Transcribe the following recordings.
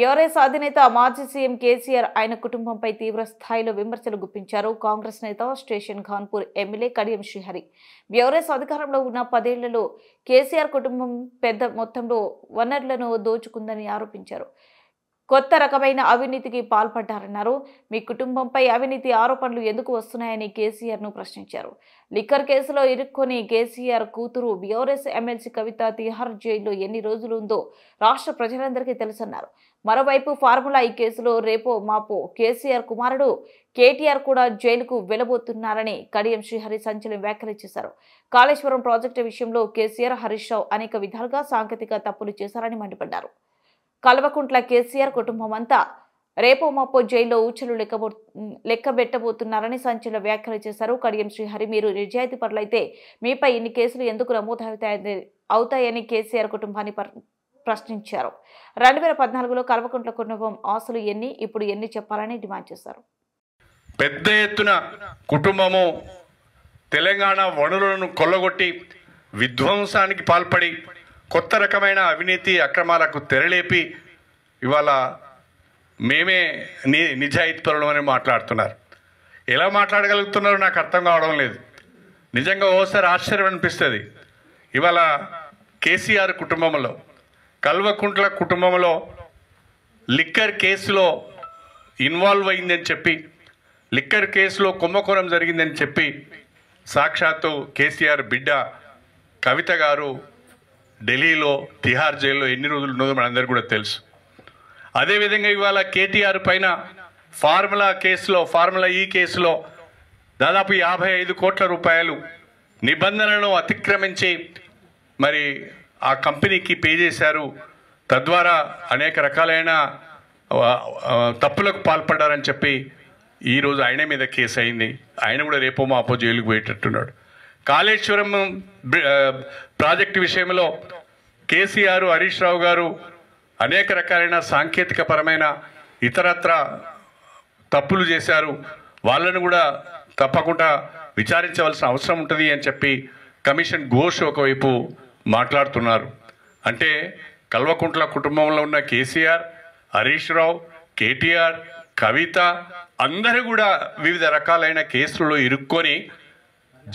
BRS అధినేత మాజీ CM KCR ఆయన కుటుంబంపై తీవ్ర స్థాయిలో విమర్శలు గుప్పించారు. కాంగ్రెస్ నేత station Khanpur MLA Kadiyam Srihari BRS అధికారంలో ఉన్న 10 ఏళ్లలో కేసీఆర్ కుటుంబం పెద్ద మొత్తంలో వనరులను దోచుకుందని ఆరోపించారు. కొత్త రకమైన అవినీతికి పాల్పడ్డారన్నారు. మీ కుటుంబంపై అవినీతి ఆరోపణలు ఎందుకు వస్తున్నాయని కేసీఆర్ను ప్రశ్నించారు. లిక్కర్ కేసులో ఇరుక్కొని కేసీఆర్ కూతురు బీఆర్ఎస్ ఎమ్మెల్సీ కవిత తిహార్ జైల్లో ఎన్ని రోజులు ఉందో రాష్ట్ర ప్రజలందరికీ తెలుసన్నారు. మరోవైపు ఫార్ములా ఈ కేసులో రేపో మాపో కేసీఆర్ కుమారుడు కేటీఆర్ కూడా జైలుకు వెళ్లబోతున్నారని కడియం శ్రీహరి సంచలన వ్యాఖ్యలు చేశారు. కాళేశ్వరం ప్రాజెక్టు విషయంలో కేసీఆర్, హరీష్ రావు అనేక విధాలుగా సాంకేతిక తప్పులు చేశారని మండిపడ్డారు. కల్వకుంట్ల కేసీఆర్ కుటుంబం అంతా రేపో మాపో జైల్లో ఊచలు లెక్కబెట్టబోతున్నారని సంచలన వ్యాఖ్యలు చేశారు. కడియం శ్రీహరి, మీరు నిజాయితీ పరులైతే మీపై ఇన్ని కేసులు ఎందుకు నమోదవుతాయని కేసీఆర్ కుటుంబాన్ని ప్రశ్నించారు. 2014లో కల్వకుంట్ల కుటుంబం ఆస్తులు ఎన్ని, ఇప్పుడు ఎన్ని చెప్పాలని డిమాండ్ చేశారు. పెద్ద ఎత్తున కుటుంబము తెలంగాణ వనరులను కొల్లగొట్టి విధ్వంసానికి పాల్పడి కొత్త రకమైన అవినీతి అక్రమాలకు తెరలేపి ఇవాళ మేమే నిజాయితీ పరులు అని మాట్లాడుతున్నారు. ఎలా మాట్లాడగలుగుతున్నారో నాకు అర్థం కావడం లేదు. నిజంగా ఓసారి ఆశ్చర్యం అనిపిస్తుంది. ఇవాళ కేసీఆర్ కుటుంబంలో, కల్వకుంట్ల కుటుంబంలో లిక్కర్ కేసులో ఇన్వాల్వ్ అయిందని చెప్పి, లిక్కర్ కేసులో కుంభకోణం జరిగిందని చెప్పి సాక్షాత్తు కేసీఆర్ బిడ్డ కవిత గారు ఢిల్లీలో తిహార్ జైల్లో ఎన్ని రోజులు ఉన్నదో మనందరికీ కూడా తెలుసు. అదేవిధంగా ఇవాళ కేటీఆర్ పైన ఫార్ములా ఈ కేసులో దాదాపు 55 కోట్ల రూపాయలు నిబంధనలను అతిక్రమించి మరి ఆ కంపెనీకి పే చేశారు. తద్వారా అనేక రకాలైన తప్పులకు పాల్పడ్డారని చెప్పి ఈరోజు ఆయన మీద కేసు అయింది. ఆయన కూడా రేపో మాపో జైలుకు పోయేటట్టున్నాడు. కాళేశ్వరం ప్రాజెక్టు విషయంలో కేసీఆర్, హరీష్ రావు గారు అనేక రకాలైన సాంకేతిక పరమైన ఇతరత్ర తప్పులు చేశారు. వాళ్ళను కూడా తప్పకుండా విచారించవలసిన అవసరం ఉంటుంది అని చెప్పి కమిషన్ ఘోష్ ఒకవైపు మాట్లాడుతున్నారు. అంటే కల్వకుంట్ల కుటుంబంలో ఉన్న కేసీఆర్, హరీష్ రావు, కేటీఆర్, కవిత అందరూ కూడా వివిధ రకాలైన కేసులలో ఇరుక్కొని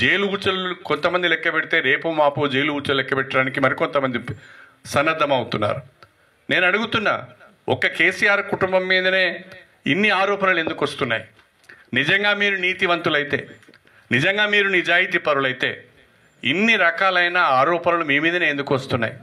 జైలు ఊచలు కొంతమంది లెక్క పెడితే రేపు మాపో జైలు ఊచలు లెక్క పెట్టడానికి మరికొంతమంది సన్నద్ధమవుతున్నారు. నేను అడుగుతున్నా, ఒక్క కేసీఆర్ కుటుంబం మీదనే ఇన్ని ఆరోపణలు ఎందుకు వస్తున్నాయి? నిజంగా మీరు నీతివంతులైతే, నిజంగా మీరు నిజాయితీ పరులైతే ఇన్ని రకాలైన ఆరోపణలు మీ మీదనే ఎందుకు వస్తున్నాయి?